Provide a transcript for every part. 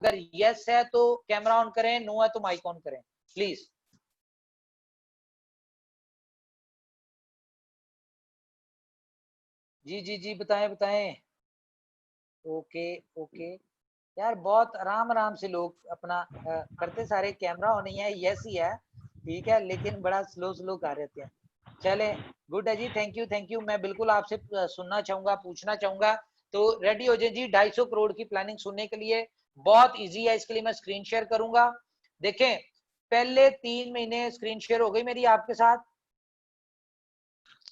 अगर यस है तो कैमरा ऑन करें, नो है तो माइक ऑन करें प्लीज। जी जी जी बताएं बताएं। ओके ओके यार, बहुत आराम आराम से लोग अपना करते सारे, कैमरा ऑन ही है, यस ही है, ठीक है, लेकिन बड़ा स्लो स्लो कर रहते हैं। चले, गुड है जी, थैंक यू। मैं बिल्कुल आपसे सुनना चाहूंगा, पूछना चाहूंगा, तो रेडी हो जाए जी 250 करोड़ की प्लानिंग सुनने के लिए। बहुत इजी है, इसके लिए मैं स्क्रीन शेयर करूंगा। देखें, पहले 3 महीने स्क्रीन शेयर हो गई मेरी आपके साथ,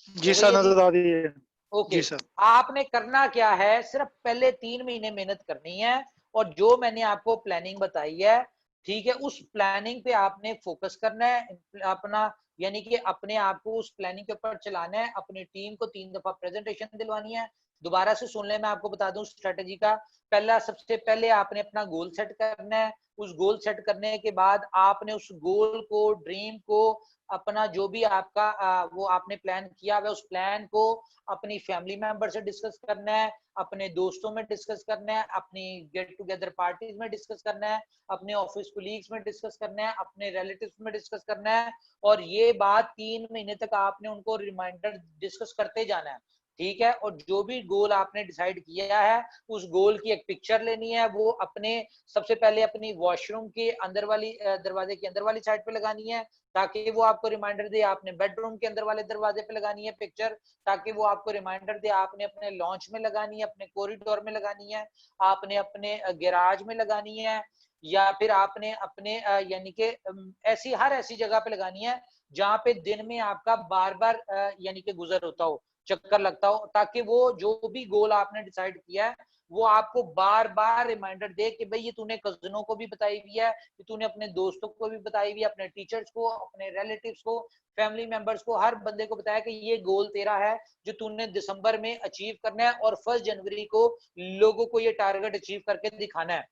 जी हो गई सर, है जी? नजर आ रही है। ओके, जी सर। आपने करना क्या है, सिर्फ पहले 3 महीने मेहनत करनी है, और जो मैंने आपको प्लानिंग बताई है, ठीक है, उस प्लानिंग पे आपने फोकस करना है अपना, यानी कि अपने आप को उस प्लानिंग के ऊपर चलाना है। अपनी टीम को 3 दफा प्रेजेंटेशन दिलवानी है। दोबारा से सुन ले, मैं आपको बता दूं स्ट्रेटेजी का। पहला, सबसे पहले आपने अपना गोल सेट करना है। उस गोल सेट करने के बाद आपने उस गोल को, ड्रीम को, अपना जो भी आपका वो आपने प्लान किया हुआ, उस प्लान को अपनी फैमिली मेंबर से डिस्कस करना है, अपने दोस्तों में डिस्कस करना है, अपनी गेट टुगेदर पार्टीज में डिस्कस करना है, अपने ऑफिस कोलीग्स में डिस्कस करना है, अपने रिलेटिव्स में डिस्कस करना है। और ये बात 3 महीने तक आपने उनको रिमाइंडर डिस्कस करते जाना है, ठीक है। और जो भी गोल आपने डिसाइड किया है, उस गोल की एक पिक्चर लेनी है, वो अपने सबसे पहले अपनी वॉशरूम के अंदर वाली दरवाजे के अंदर वाली साइड पे लगानी है, ताकि वो आपको रिमाइंडर दे। आपने बेडरूम के अंदर वाले दरवाजे पे लगानी है पिक्चर, ताकि वो आपको रिमाइंडर दे। आपने अपने लॉन्च में लगानी है, अपने कॉरिडोर में लगानी है, आपने अपने गैराज में लगानी है, या फिर आपने अपने यानी कि ऐसी हर ऐसी जगह पे लगानी है जहां पे दिन में आपका बार बार यानी कि गुजर होता हो, चक्कर लगता हो, ताकि वो जो भी गोल आपने डिसाइड किया है वो आपको बार बार रिमाइंडर दे कि भाई ये तूने कजनों को भी बताई हुई है, कि तूने अपने दोस्तों को भी बताई हुई है, अपने टीचर्स को, अपने रिलेटिव्स को, फैमिली मेंबर्स को, हर बंदे को बताया कि ये गोल तेरा है जो तूने दिसंबर में अचीव करना है, और 1 जनवरी को लोगों को ये टारगेट अचीव करके दिखाना है,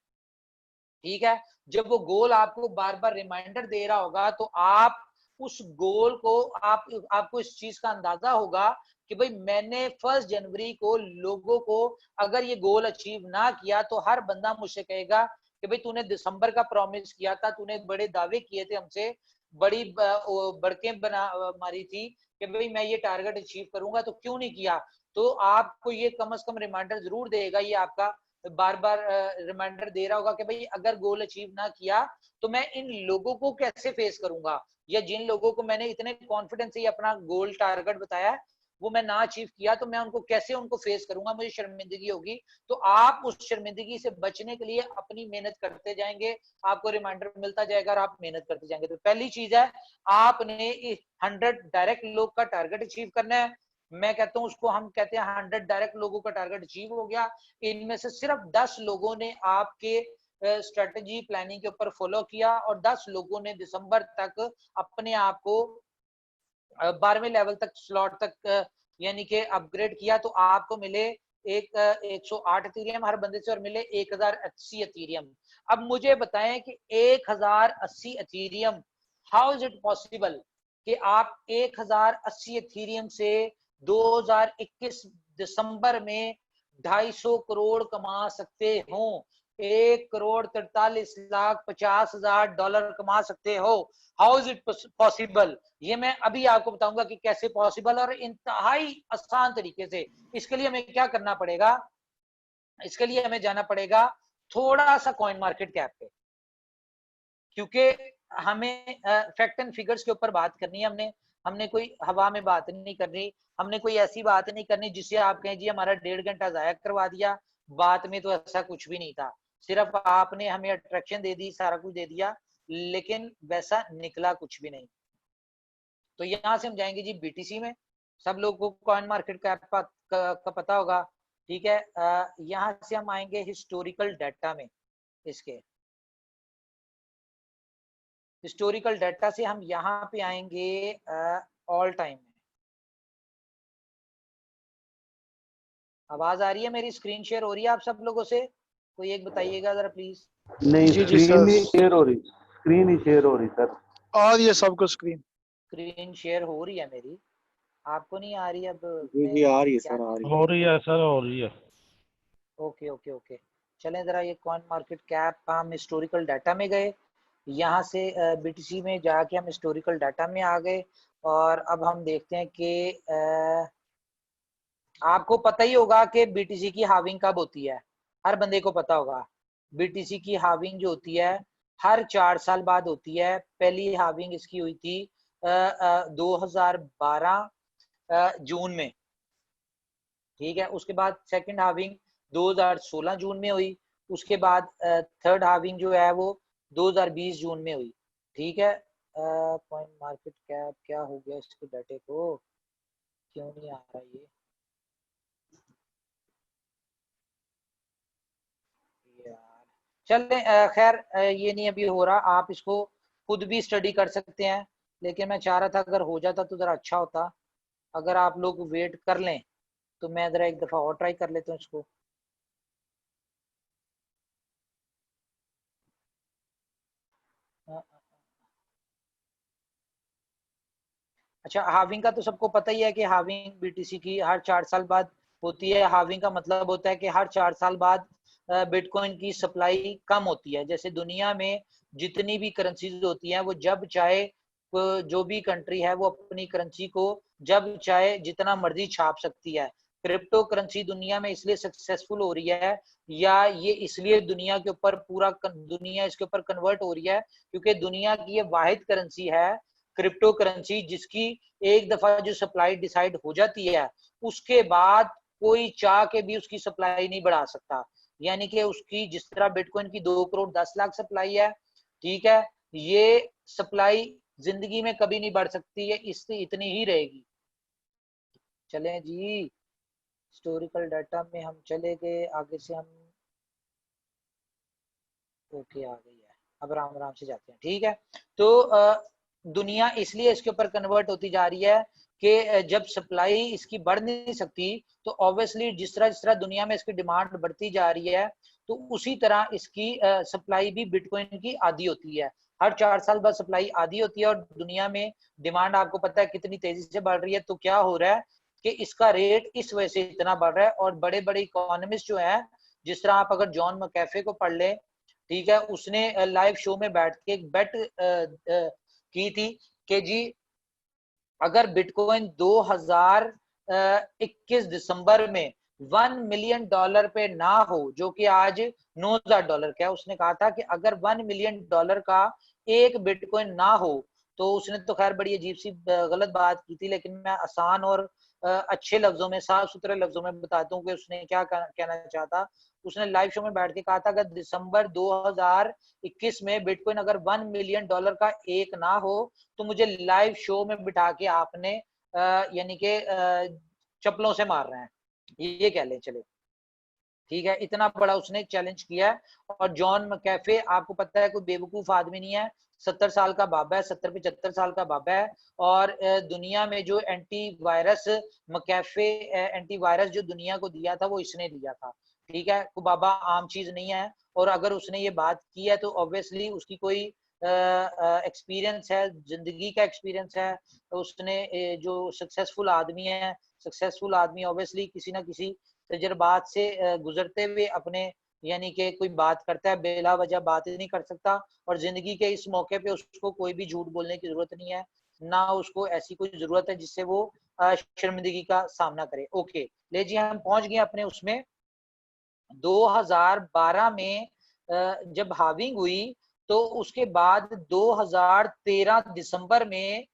ठीक है। जब वो गोल आपको बार बार रिमाइंडर दे रहा होगा, तो आप उस गोल को, आपको इस चीज का अंदाजा होगा कि भाई मैंने 1 जनवरी को लोगों को, अगर ये गोल अचीव ना किया तो हर बंदा मुझसे कहेगा कि भाई तूने दिसंबर का प्रॉमिस किया था, तूने बड़े दावे किए थे हमसे, बड़ी बड़कें बना मारी थी कि भाई मैं ये टारगेट अचीव करूंगा, तो क्यों नहीं किया। तो आपको ये कम से कम रिमाइंडर जरूर देगा, ये आपका बार बार रिमाइंडर दे रहा होगा कि भाई अगर गोल अचीव ना किया तो मैं इन लोगों को कैसे फेस करूंगा, या जिन लोगों को मैंने इतने कॉन्फिडेंस से अपना गोल टारगेट बताया वो मैं ना अचीव किया, तो मैं उनको कैसे उनको फेस करूंगा, मुझे शर्मिंदगी होगी। तो आप उस शर्मिंदगी से बचने के लिए अपनी मेहनत करते जाएंगे, आपको रिमाइंडर मिलता जाएगा और आप मेहनत करते जाएंगे। तो पहली चीज है, आपने 100 डायरेक्ट लोग का टारगेट अचीव करना है। मैं कहता हूं उसको, हम कहते हैं 100 डायरेक्ट लोगों का टारगेट अचीव हो गया, इनमें से सिर्फ 10 लोगों ने आपके स्ट्रेटजी प्लानिंग के ऊपर फॉलो किया, और 10 लोगों ने दिसंबर तक अपने आप को 12वें लेवल तक, स्लॉट तक यानी कि अपग्रेड किया, तो आपको मिले 108 एथीरियम हर बंदे से, और मिले 1080 एथीरियम। अब मुझे बताएं कि 1080 Ethereum, how is it possible कि आप 1080 एथीरियम से 2021 दिसंबर में 250 करोड़ कमा सकते हो, 1,43,50,000 डॉलर कमा सकते हो। हाउ इज इट पॉसिबल, ये मैं अभी आपको बताऊंगा कि कैसे पॉसिबल, और इंतहाई आसान तरीके से। इसके लिए हमें क्या करना पड़ेगा, इसके लिए हमें जाना पड़ेगा थोड़ा सा कॉइन मार्केट कैप पे, क्योंकि हमें फैक्ट एंड फिगर्स के ऊपर बात करनी है। हमने हमने कोई हवा में बात नहीं करनी, हमने कोई ऐसी बात नहीं करनी जिससे आप कहें जी हमारा 1.5 घंटा जाया करवा दिया, बात में तो ऐसा कुछ भी नहीं था, सिर्फ आपने हमें अट्रैक्शन दे दी, सारा कुछ दे दिया, लेकिन वैसा निकला कुछ भी नहीं। तो यहाँ से हम जाएंगे जी बीटीसी में, सब लोगों को कॉइन मार्केट का पता होगा, ठीक है। यहाँ से हम आएंगे हिस्टोरिकल डाटा में, इसके हिस्टोरिकल डाटा से हम यहाँ पे आएंगे ऑल टाइम में। आवाज आ रही है मेरी, स्क्रीन शेयर हो रही है आप सब लोगों से, कोई एक बताइएगा जरा प्लीज। नहीं, जी स्क्रीन ही सर, शेयर हो रही, स्क्रीन ही शेयर हो रही सर। और ये सबको स्क्रीन स्क्रीन शेयर हो रही है मेरी, आपको नहीं आ रही? अब जी मैं जी आ रही है क्या सर, आ रही करूं? है। हो रही है सर, हो रही है। ओके ओके ओके, चलें जरा ये कॉइन मार्केट कैप, हम हिस्टोरिकल डाटा में गए, यहाँ से बीटीसी में जाके हम हिस्टोरिकल डाटा में आ गए और अब हम देखते हैं कि आपको पता ही होगा कि बीटीसी की हाविंग कब होती है, हर बंदे को पता होगा। बीटीसी की हाविंग जो होती है हर 4 साल बाद होती है। पहली हाविंग इसकी हुई थी 2012 जून में, ठीक है। उसके बाद सेकंड हाविंग 2016 जून में हुई। उसके बाद थर्ड हाविंग जो है वो 2020 जून में हुई, ठीक है। कॉइन मार्केट कैप क्या हो गया इसके डाटे को, क्यों नहीं आ रहा ये यार। चलें खैर ये नहीं अभी हो रहा, आप इसको खुद भी स्टडी कर सकते हैं, लेकिन मैं चाह रहा था अगर हो जाता तो जरा अच्छा होता। अगर आप लोग वेट कर लें तो मैं जरा एक दफा और ट्राई कर लेता हूँ इसको। अच्छा, हाविंग का तो सबको पता ही है कि हाविंग बीटीसी की हर 4 साल बाद होती है। हाविंग का मतलब होता है कि हर 4 साल बाद बिटकॉइन की सप्लाई कम होती है। जैसे दुनिया में जितनी भी करेंसीज होती हैं वो जब चाहे जो भी कंट्री है वो अपनी करेंसी को जब चाहे जितना मर्जी छाप सकती है। क्रिप्टो करेंसी दुनिया में इसलिए सक्सेसफुल हो रही है, या ये इसलिए दुनिया के ऊपर पूरा दुनिया इसके ऊपर कन्वर्ट हो रही है, क्योंकि दुनिया की ये वाहिद करेंसी है क्रिप्टो करेंसी जिसकी एक दफा जो सप्लाई डिसाइड हो जाती है उसके बाद कोई चाह के भी उसकी सप्लाई नहीं बढ़ा सकता। यानी कि उसकी जिस तरह बिटकॉइन की 2 करोड़ 10 लाख सप्लाई है, ठीक है, ये सप्लाई जिंदगी में कभी नहीं बढ़ सकती है, इससे इतनी ही रहेगी। चलें जी, हिस्टोरिकल डाटा में हम चले गए, आगे से हम ओके आ गई है, अब राम राम से जाते हैं, ठीक है। तो दुनिया इसलिए इसके ऊपर कन्वर्ट होती जा रही है कि जब सप्लाई इसकी बढ़ नहीं सकती तो ऑब्वियसली जिस तरह दुनिया में इसकी डिमांड बढ़ती जा रही है तो उसी तरह इसकी सप्लाई भी बिटकॉइन की आधी होती है। हर 4 साल बाद सप्लाई आधी होती है और दुनिया में डिमांड आपको पता है कितनी तेजी से बढ़ रही है। तो क्या हो रहा है कि इसका रेट इस वजह से इतना बढ़ रहा है। और बड़े बड़े इकोनॉमिस्ट जो है, जिस तरह आप अगर जॉन मैकेफे को पढ़ ले, ठीक है, उसने लाइव शो में बैठ के एक बेट की थी कि जी अगर बिटकॉइन 2021 दिसंबर में $1 मिलियन पे ना हो, जो कि आज $9,000 का है, उसने कहा था कि अगर $1 मिलियन का एक बिटकॉइन ना हो, तो उसने तो खैर बड़ी अजीब सी गलत बात की थी, लेकिन मैं आसान और अच्छे लफ्जों में साफ सुथरे लफ्जों में बताता हूँ कि उसने क्या कहना चाहता। उसने लाइव शो में बैठ के कहा था अगर दिसंबर 2021 में बिटकॉइन अगर $1 मिलियन का एक ना हो तो मुझे लाइव शो में बिठा के आपने यानी कि चप्पलों से मार रहे हैं, ये कह लें चले, ठीक है। इतना बड़ा उसने चैलेंज किया है। और जॉन मैकेफे आपको पता है कोई बेवकूफ आदमी नहीं है, 70 साल का बाबा है, 70-75 साल का बाबा है। और दुनिया में जो एंटीवायरस मैकेफे एंटीवायरस जो दुनिया को दिया था वो इसने दिया था, ठीक है। कोई बाबा आम चीज नहीं है। और अगर उसने ये बात की है तो ऑब्वियसली उसकी कोई एक्सपीरियंस है, जिंदगी का एक्सपीरियंस है। तो उसने जो सक्सेसफुल आदमी है, सक्सेसफुल आदमी ऑब्वियसली किसी ना किसी तजर्बात से गुजरते हुए अपने यानी कि कोई बात करता है, बेला वजह बात ही नहीं कर सकता। और जिंदगी के इस मौके पे उसको कोई भी झूठ बोलने की जरूरत नहीं है, ना उसको ऐसी कोई जरूरत है जिससे वो शर्मिंदगी का सामना करे। ओके, ले जी हम पहुंच गए अपने उसमें 2012 में जब हाविंग हुई तो उसके बाद 2013 दिसंबर में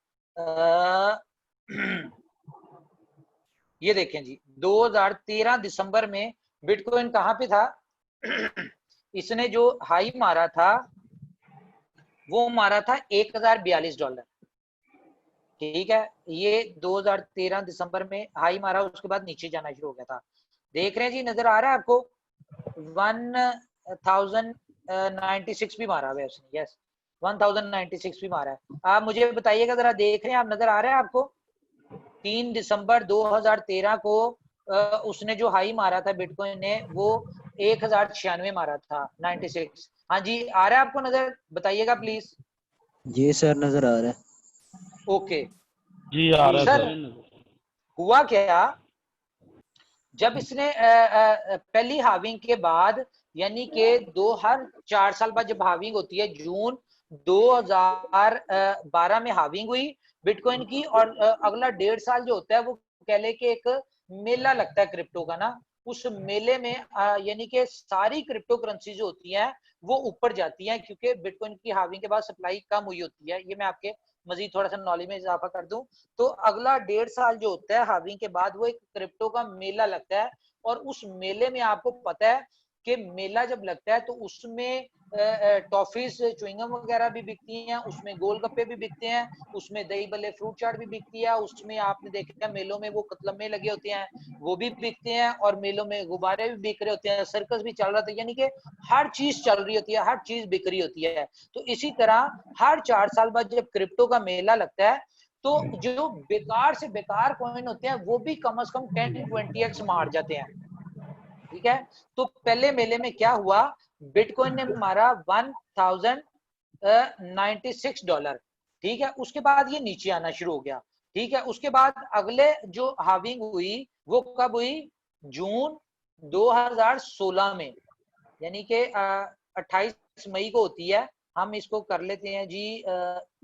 ये देखें जी 2013 दिसंबर में बिटकॉइन कहां पे था इसने जो हाई मारा था वो मारा था $1042, ठीक है। ये 2013 दिसंबर में हाई मारा, उसके बाद नीचे जाना शुरू हो गया था। देख रहे हैं जी, नजर आ रहा है आपको 1096 भी मारा हुआ है उसने, यस 1096 भी मारा है। आप मुझे बताइएगा जरा, देख रहे हैं आप, नजर आ रहा है आपको 3 दिसंबर 2013 को उसने जो हाई मारा था बिटकॉइन ने वो 1096 मारा था 96। हाँ जी, आ रहा है आपको नजर, बताइएगा प्लीज। जी सर नजर आ रहा है। ओके जी आ रहा है सर, सर। हुआ क्या जब इसने पहली हाविंग के बाद यानी कि हर 4 साल बाद जब हाविंग होती है, जून 2012 में हाविंग हुई बिटकॉइन की, और अगला 1.5 साल जो होता है वो कह ले कि एक मेला लगता है क्रिप्टो का ना, उस मेले में यानी कि सारी क्रिप्टो करेंसी जो होती हैं वो ऊपर जाती हैं, क्योंकि बिटकॉइन की हाविंग के बाद सप्लाई कम हुई होती है। ये मैं आपके मजीद थोड़ा सा नॉलेज में इजाफा कर दूं, तो अगला 1.5 साल जो होता है हाविंग के बाद वो एक क्रिप्टो का मेला लगता है, और उस मेले में आपको पता है कि मेला जब लगता है तो उसमें टॉफीज च्युइंगम वगैरह भी बिकती हैं, उसमें गोलगप्पे भी बिकते हैं, उसमें दही भल्ले फ्रूट चाट भी बिकती है, उसमें आपने देखा है मेलों में वो कतलम्मे लगे होते हैं वो भी बिकते हैं, और मेलों में गुब्बारे भी बिक रहे होते हैं, सर्कस भी चल रहा था, यानी कि हर चीज चल रही होती है, हर चीज बिक रही होती है। तो इसी तरह हर 4 साल बाद जब क्रिप्टो का मेला लगता है तो जो बेकार से बेकार कॉइन होते हैं वो भी कम से कम 10-20x मार जाते हैं। ठीक है, तो पहले मेले में क्या हुआ, बिटकॉइन ने मारा $1096। ठीक है, उसके बाद ये नीचे आना शुरू हो गया। ठीक है, उसके बाद अगले जो हाविंग हुई वो कब हुई, जून 2016 में, यानी कि 28 मई को होती है। हम इसको कर लेते हैं जी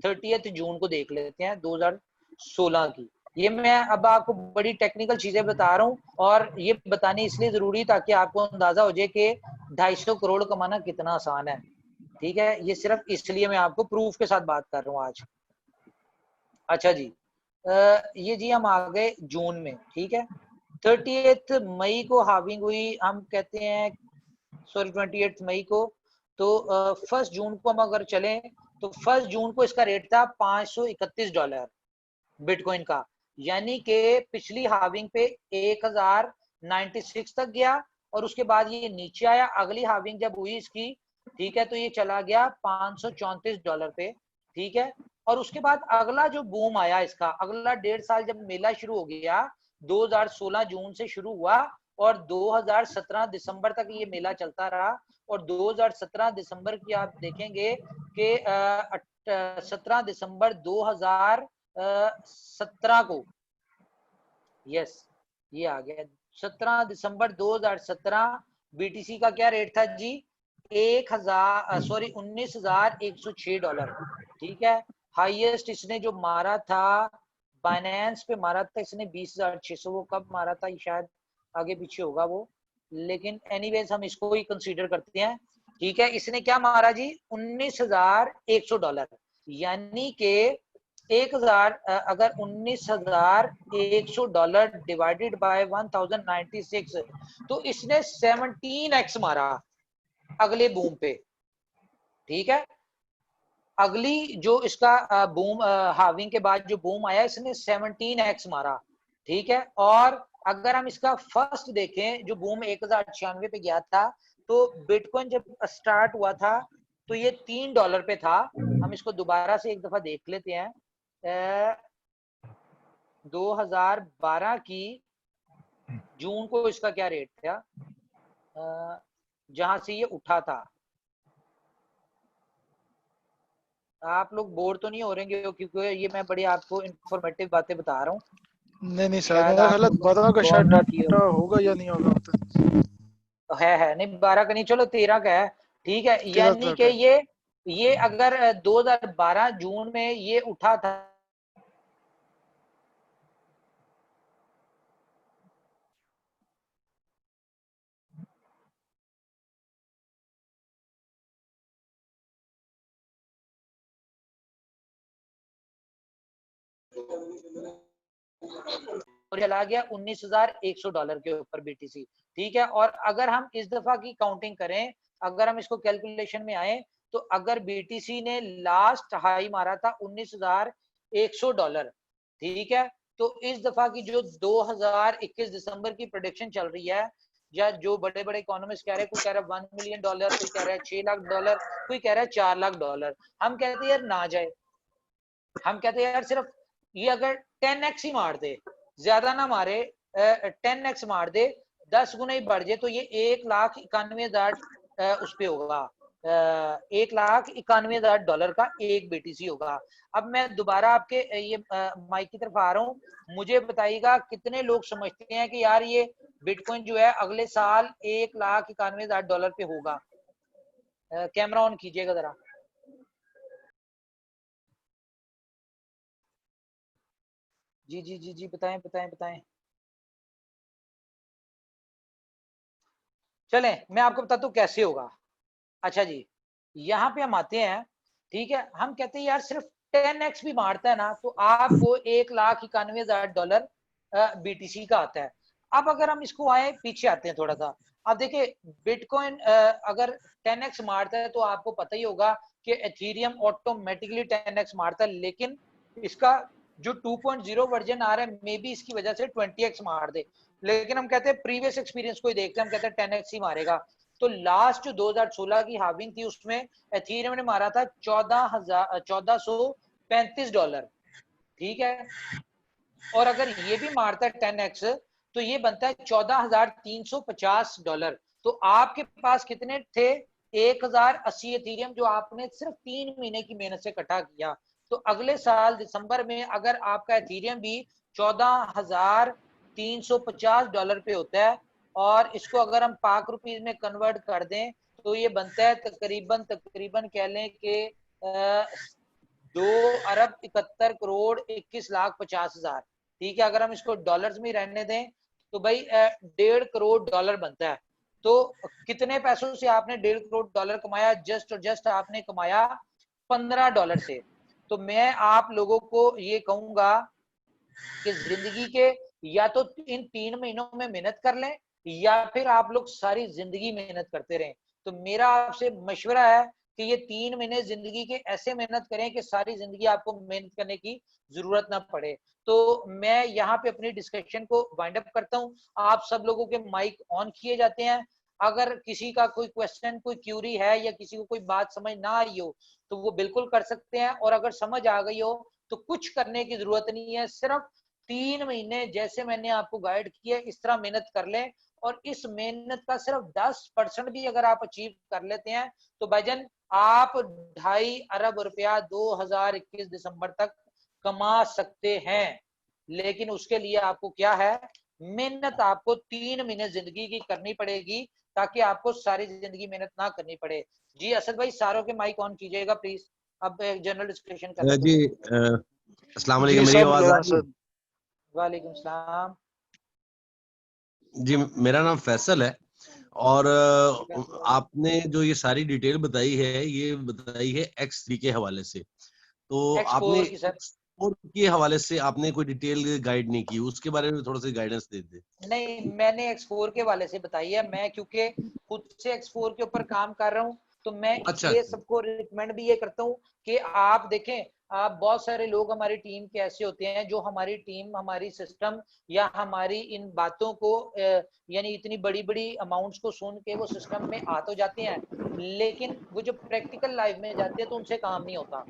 30 जून को देख लेते हैं 2016 की। ये मैं अब आपको बड़ी टेक्निकल चीजें बता रहा हूँ, और ये बतानी इसलिए जरूरी ताकि आपको अंदाजा हो जाए कि 250 करोड़ कमाना कितना आसान है। ठीक है, ये सिर्फ इसलिए मैं आपको प्रूफ के साथ बात कर रहा हूँ आज। अच्छा जी, ये जी हम आ गए जून में। ठीक है, 30 मई को हाविंग हुई, हम कहते हैं सॉरी 28 मई को, तो 1 जून को हम अगर चलें तो 1 जून को इसका रेट था $531 बिटकॉइन का, यानी कि पिछली हाविंग पे 1096 तक गया, और उसके बाद ये नीचे आया। अगली हाविंग जब हुई इसकी, ठीक है, तो ये चला गया $534 पे। ठीक है, और उसके बाद अगला जो बूम आया इसका, अगला 1.5 साल जब मेला शुरू हो गया, 2016 जून से शुरू हुआ और 2017 दिसंबर तक ये मेला चलता रहा। और 2017 दिसंबर की आप देखेंगे कि 17 दिसंबर 2017 को, यस ये आ गया 17 दिसंबर 2017, बीटीसी का क्या रेट था जी, 19,106 डॉलर। ठीक है, हाईएस्ट इसने जो मारा था बाइनेंस पे मारा था इसने 20,600, वो कब मारा था शायद आगे पीछे होगा वो, लेकिन एनीवेज हम इसको ही कंसीडर करते हैं। ठीक है, इसने क्या मारा जी, $19,100, यानी कि 1000 अगर $19,100 डिवाइडेड बाय 1096, तो इसने 17x मारा अगले बूम पे। ठीक है, अगली जो इसका बूम हाविंग के बाद जो बूम आया इसने 17x मारा। ठीक है, और अगर हम इसका फर्स्ट देखें जो बूम 1096 पे गया था, तो बिटकॉइन जब स्टार्ट हुआ था तो ये $3 पे था। हम इसको दोबारा से एक दफा देख लेते हैं। 2012 की जून को इसका क्या रेट था, जहां से ये उठा था। आप लोग बोर तो नहीं हो रहे क्योंकि ये मैं बड़ी आपको इंफॉर्मेटिव बातें बता रहा हूँ। नहीं सर, शायद मेरा आप ख्याल है 12 का शायद 12 की डेटा होगा या नहीं होगा तो। है नहीं 12 का नहीं, चलो 13 का है। ठीक है, 13 यानी तक कि है। ये अगर 2012 जून में ये उठा था और चला गया $19,100 के ऊपर बीटीसी। ठीक है, और अगर हम इस दफा की काउंटिंग करें, अगर हम इसको कैलकुलेशन में आए, तो अगर बीटीसी ने लास्ट हाई मारा था $19,100, ठीक है, तो इस दफा की जो 2021 दिसंबर की प्रोडिक्शन चल रही है, या जो बड़े बड़े इकोनॉमिस्ट कह रहे हैं, कोई कह रहा है $1 मिलियन, कोई कह रहा है $6 लाख, कोई कह रहा है $4 लाख। हम कहते हैं यार ना जाए, हम कहते हैं यार सिर्फ ये अगर 10x ही मार दे, ज्यादा ना मारे, 10x मार दे, 10 गुना ही बढ़ जाए, तो ये 1,91,000 उस पे होगा, $1,91,000 का एक बीटीसी होगा। अब मैं दोबारा आपके ये माइक की तरफ आ रहा हूँ, मुझे बताइएगा कितने लोग समझते हैं कि यार ये बिटकॉइन जो है अगले साल $1,91,000 पे होगा। कैमरा ऑन कीजिएगा जरा। जी जी जी जी, बताएं बताएं बताएं। चलें मैं आपको बताता हूँ कैसे होगा। अच्छा जी, यहाँ पे हम आते हैं, ठीक है। हम कहते हैं यार सिर्फ 10x भी मारता है ना तो आपको $1,91,000 BTC का आता है। अब अगर हम इसको आए पीछे आते हैं थोड़ा सा, अब देखिए बिटकॉइन अगर 10x मारता है तो आपको पता ही होगा कि एथेरियम ऑटोमेटिकली 10x मारता है, लेकिन इसका जो 2.0 वर्जन आ रहा है मे बी इसकी वजह से 20x मार दे। लेकिन हम कहते हैं प्रीवियस एक्सपीरियंस को ही देखते हैं, हम कहते हैं 10x ही मारेगा। तो लास्ट जो 2016 की हाविंग थी उसमें एथेरियम ने मारा था $1435, ठीक है। और अगर ये भी मारता है 10x तो ये बनता है $14,350। तो आपके पास कितने थे? 1,080 एथेरियम जो आपने सिर्फ 3 महीने की मेहनत से इकट्ठा किया। तो अगले साल दिसंबर में अगर आपका एथेरियम भी $14,350 पे होता है और इसको अगर हम पाक रुपीज में कन्वर्ट कर दें तो ये बनता है तकरीबन तकरीबन कह लें कि 2,71,21,50,000, ठीक है। अगर हम इसको डॉलर्स में रहने दें तो भाई $1.5 करोड़ बनता है। तो कितने पैसों से आपने $1.5 करोड़ कमाया? जस्ट और जस्ट आपने कमाया $15 से। तो मैं आप लोगों को ये कहूंगा कि जिंदगी के या तो इन 3 महीनों में मेहनत कर लें या फिर आप लोग सारी जिंदगी मेहनत करते रहें। तो मेरा आपसे मशवरा है कि ये 3 महीने जिंदगी के ऐसे मेहनत करें कि सारी जिंदगी आपको मेहनत करने की जरूरत ना पड़े। तो मैं यहाँ पे अपनी डिस्कशन को वाइंड अप करता हूँ। आप सब लोगों के माइक ऑन किए जाते हैं। अगर किसी का कोई क्वेश्चन कोई क्यूरी है या किसी को कोई बात समझ ना आई हो तो वो बिल्कुल कर सकते हैं, और अगर समझ आ गई हो तो कुछ करने की जरूरत नहीं है, सिर्फ 3 महीने जैसे मैंने आपको गाइड किया इस तरह मेहनत कर लें। और इस मेहनत का सिर्फ 10% भी अगर आप अचीव कर लेते हैं तो भाईजान आप 2.5 अरब रुपया 2021 दिसंबर तक कमा सकते हैं। लेकिन उसके लिए आपको क्या है, मेहनत आपको 3 महीने जिंदगी की करनी पड़ेगी ताकि आपको सारी जिंदगी मेहनत ना करनी पड़े। जी असद भाई सारों के माइक ऑन कीजिएगा प्लीज। अब जनरल डिस्कशन कर लेते जी हैं। अस्सलाम जी वालेकुम, मेरी सब आवाज आ रही है? असद। वालेकुम सलाम। जी मेरा नाम फैसल है और आपने जो ये सारी डिटेल बताई है ये बताई है X3 के हवाले से। तो आपने X4 की सर। X4 के हवाले से आपने कोई डिटेल गाइड नहीं की, उसके बारे में थोड़ा सा गाइडेंस दे दे। नहीं मैंने X4 के वाले से बताई है, मैं क्योंकि खुद से X4 के ऊपर काम कर रहा हूँ तो मैं अच्छा इसलिए अच्छा। सबको रिकमेंड भी ये करता हूँ कि आप देखें। आप बहुत सारे लोग हमारी टीम के ऐसे होते हैं जो हमारी टीम हमारी सिस्टम या हमारी इन बातों को यानी इतनी बड़ी बड़ी अमाउंट्स को सुन के वो सिस्टम में आ तो जाते हैं, लेकिन वो जो प्रैक्टिकल लाइफ में जाते हैं तो उनसे काम नहीं होता,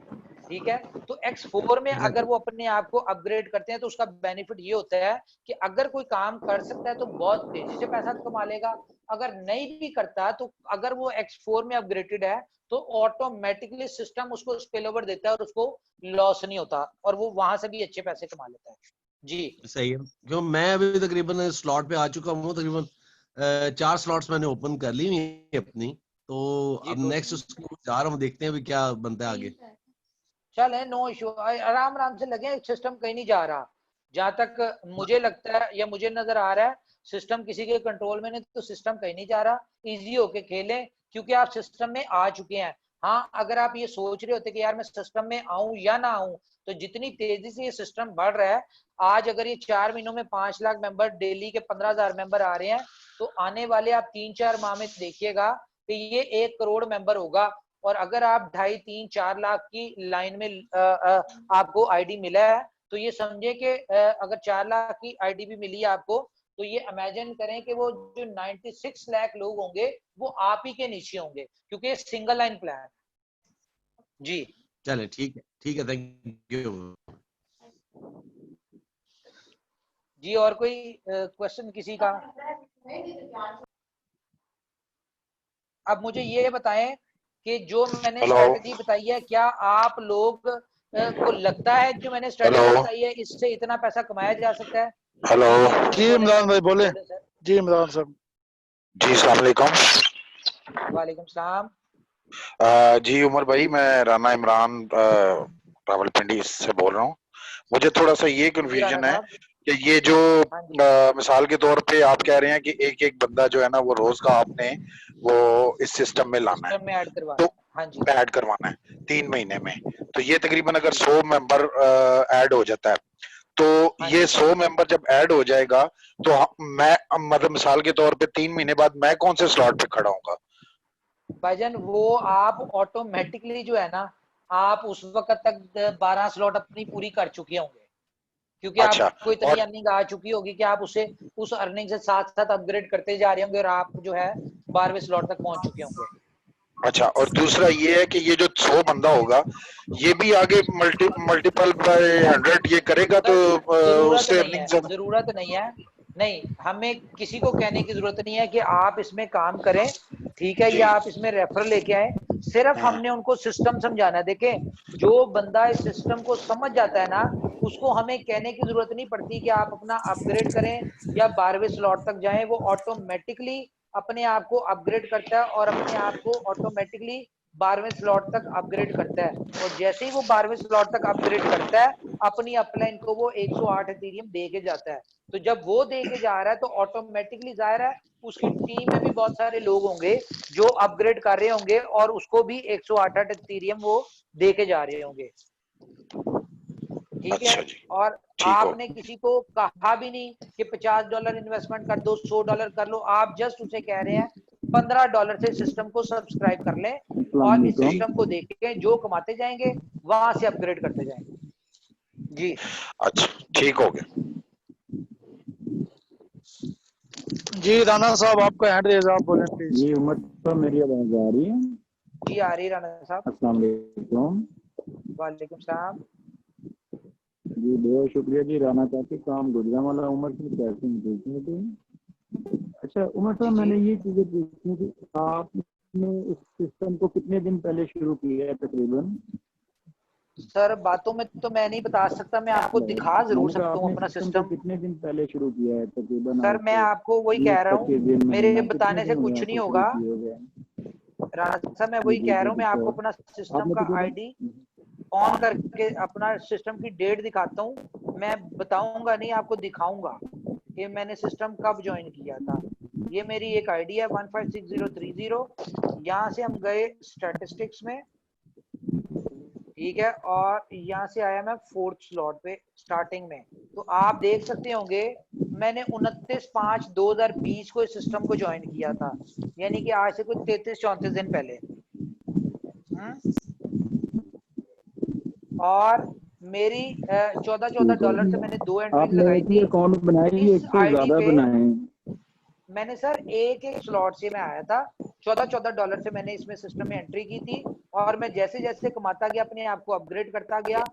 ठीक है। तो X4 में अगर एग्जैक्टली। वो अपने आप को अपग्रेड करते हैं तो उसका बेनिफिट ये होता है कि अगर कोई काम कर सकता है तो बहुत तेजी से पैसा कमा लेगा। अगर नहीं भी करता तो अगर वो X4 में अपग्रेडेड है तो ऑटोमेटिकली सिस्टम उसको स्पिल ओवर देता है और उसको लॉस नहीं होता और वो वहां से भी अच्छे पैसे कमा लेता है। जी सही है, क्यों मैं अभी तकरीबन स्लॉट पे आ चुका हूँ, तकरीबन 4 स्लॉट्स मैंने ओपन कर ली हुई है अपनी। तो जी अब गुड। नेक्स्ट उसको जा रहा हूँ, देखते हैं अभी क्या बनता है आगे। चले नो इशू, आराम आराम से लगे, सिस्टम कहीं नहीं जा रहा। जहां तक मुझे लगता है या मुझे नजर आ रहा है सिस्टम किसी के कंट्रोल में नहीं, तो सिस्टम कहीं नहीं जा रहा। इजी होके खेलें क्योंकि आप सिस्टम में आ चुके हैं। हाँ अगर आप ये सोच रहे होते कि यार मैं सिस्टम में आऊं या ना आऊं, तो जितनी तेजी से ये सिस्टम बढ़ रहा है, आज अगर ये 4 महीनों में 5 लाख मेंबर, डेली के 15,000 मेंबर आ रहे हैं, तो आने वाले आप 3-4 माह में देखिएगा कि ये 1 करोड़ मेंबर होगा। और अगर आप 2.5-3-4 लाख की लाइन में आपको आईडी मिला है तो ये समझे कि अगर 4 लाख की आईडी भी मिली है आपको तो ये इमेजिन करें कि वो जो 96 लाख लोग होंगे वो आप ही के नीचे होंगे क्योंकि सिंगल लाइन प्लान। जी चले ठीक है, थैंक यू। जी और कोई क्वेश्चन किसी का? अब मुझे ये बताएं कि जो मैंने हेलो स्ट्रेटजी बताई है क्या आप लोग को लगता है जो मैंने हेलो स्ट्रेटजी बताई है इससे इतना पैसा कमाया जा सकता है? हेलो जी जी बोले जी बोले इमरान भाई बोले। बोले सर। जी इमरान साहब। जी अस्सलाम वालेकुम। वालेकुम सलाम। जी उमर भाई, मैं राना इमरान रावलपिंडी से बोल रहा हूँ। मुझे थोड़ा सा ये जी राना कंफ्यूजन है साहब। कि ये जो हाँ जी मिसाल के तौर पे आप कह रहे हैं कि एक एक बंदा जो है ना वो रोज का आपने वो इस सिस्टम में लाना है, सिस्टम में ऐड करवाना तो है। हाँ जी ऐड करवाना है 3 महीने में, तो ये तकरीबन अगर 100 मेंबर ऐड हो जाता है, तो हाँ ये जी 100 मेंबर जब ऐड हो जाएगा तो मैं मतलब मिसाल के तौर पे 3 महीने बाद मैं कौन से स्लॉट पे खड़ा हूँगा? भाईजान, वो आप ऑटोमेटिकली जो है ना, आप उस वक्त तक 12 स्लॉट अपनी पूरी कर चुके होंगे, क्योंकि अच्छा, आपको इतनी और अर्निंग आ चुकी होगी कि आप उसे उस अर्निंग से साथ साथ अपग्रेड करते जा रहे होंगे और आप जो है 12वें स्लॉट तक पहुंच चुके होंगे। अच्छा, और दूसरा ये है कि ये जो 100 बंदा होगा ये भी आगे मल्टीपल बाय 100 ये करेगा, तो सर जरूरत उससे नहीं अर्निंग है, ज्यादा। जरूरत नहीं है। नहीं, हमें किसी को कहने की जरूरत नहीं है कि आप इसमें काम करें, ठीक है, जी या आप इसमें रेफर लेके आए। सिर्फ हाँ, हमने उनको सिस्टम समझाना है। देखें, जो बंदा इस सिस्टम को समझ जाता है ना, उसको हमें कहने की जरूरत नहीं पड़ती कि आप अपना अपग्रेड करें या 12वें स्लॉट तक जाएं। वो ऑटोमेटिकली अपने आप को अपग्रेड करता है और अपने आप को ऑटोमेटिकली 12वें स्लॉट तक अपग्रेड करता है। और जैसे ही वो 12वें स्लॉट तक अपग्रेड करता है, अपनी अपलाइन को वो 108 एथेरियम दे के जाता है। तो जब वो दे के जा रहा है तो ऑटोमेटिकली जाहिर है उसकी टीम में भी बहुत सारे लोग होंगे जो अपग्रेड कर रहे होंगे और उसको भी 108 एथेरियम वो दे के जा रहे होंगे। ठीक है। अच्छा जी, और ठीक हो आपने किसी को कहा भी नहीं कि $50 इन्वेस्टमेंट कर दो, $100 कर लो। आप जस्ट उसे कह रहे हैं $15 से सिस्टम को सब्सक्राइब कर लें अस्सलाम और इस वालेकुम। सिस्टम को देखें, जो कमाते जाएंगे वहां से अपग्रेड करते जाएंगे। जी अच्छा ठीक हो गया। जी राना साहब आपका हैंड रेज, आप बोलें प्लीज। जी उमर साहब, मेरी आवाज आ रही है? जी आ रही राना साहब। अस्सलाम वालेकुम। वालेकुम सलाम। जी बहुत शुक्रिया जी। राना चाहते काम गुजरावाला उमर से कैसे पूछने थे। अच्छा उमर जी साहब, जी मैंने ये चीजें पूछनी थी, आपने इस सिस्टम को कितने दिन पहले शुरू किया है तकरीबन? सर, बातों में तो मैं नहीं बता सकता, मैं आपको दिखा जरूर मैंने कहा सकता हूँ आपने अपना सिस्टम को सिस्टम। कितने दिन पहले शुरू किया है तकरीबन? आज सर मैं से आपको वही कह 20 रहा हूँ, 25 दिन मेरे महीना कितने बताने से दिन हुए कुछ नहीं आपको शुरू होगा। किए हुए? राणा साहब, मैं जी वही जी कह जी रहा हूँ, मैं आपको बिल्कुल। अपना सिस्टम आपने का तकरीबन आईडी ऑन करके अपना सिस्टम की डेट दिखाता हूँ। मैं बताऊंगा नहीं, आपको दिखाऊंगा कि मैंने सिस्टम कब ज्वाइन किया था। ये मेरी एक आईडी है 156030। यहाँ से हम गए स्टैटिस्टिक्स में, ठीक है, और यहाँ से आया मैं 4th स्लॉट पे स्टार्टिंग में। तो आप देख सकते होंगे मैंने 29/5/2020 को इस सिस्टम को ज्वाइन किया था, यानी कि आज से कुछ 33-34 दिन पहले। और मेरी ठीक है। $14 से मैंने 2 एंट्रीज आपने लगाई एक ही थी अकाउंट बनाए या इस एक से आईडी ज्यादा पे। बनाए? मैंने सर एक एक स्लॉट से मैं आया था, $14 से मैंने इसमें सिस्टम में एंट्री की थी और मैं जैसे जैसे कमाता गया अपने आप को अपग्रेड करता गया।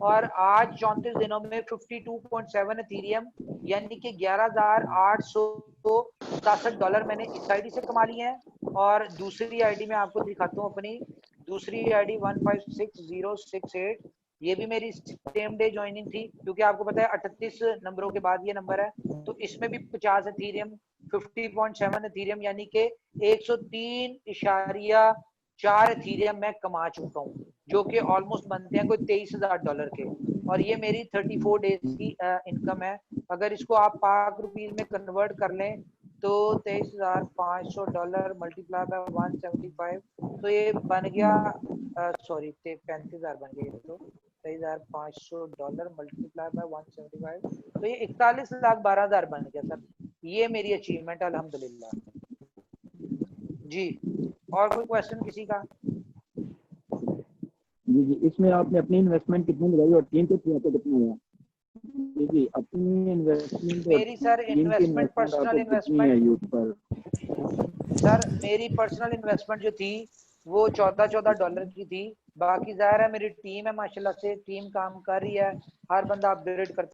और आज 34 दिनों में 52.7 एथेरियम यानी कि $11,867 मैंने इस आईडी से कमा लिए हैं। और दूसरी आईडी में आपको दिखाता हूँ, अपनी दूसरी आईडी 156068, ये भी मेरी सेम डे ज्वाइनिंग थी, क्योंकि आपको पता है 38 नंबरों के बाद ये नंबर है। तो इसमें भी 50 एथेरियम, 50.7 एथेरियम यानी कि 103.4 एथेरियम मैं कमा चुका हूँ, जो कि ऑलमोस्ट बनते हैं कोई $23,000 के। और ये मेरी 34 डेज की इनकम है। अगर इसको आप पाक रुपीज में कन्वर्ट कर लें तो $23,500 मल्टीप्लाई बाय 175, तो ये बन गया, सॉरी 35,000 बन गया। तो $23,500 मल्टीप्लाई बाय 175, तो ये 41,12,000 बन गया सर। ये मेरी अचीवमेंट है अल्हम्दुलिल्लाह जी। और कोई क्वेश्चन किसी का? जी जी, इसमें आपने अपनी इन्वेस्टमेंट कितनी लगाई और टीम के थ्रू कितना हुआ? जी जी, अपनी इन्वेस्टमेंट और मेरी सर टीम की इन्वेस्टमेंट, इन्वेस्टमेंट पर्सनल आपको कितनी है इन्वेस्टमेंट, यूथ पर? सर मेरी पर्सनल इन्वेस्टमेंट जो थी वो $14 की थी। बाकी जाहिर है मेरी टीम है, माशाल्लाह से टीम काम कर रही है, हर बंदा अपग्रेड करता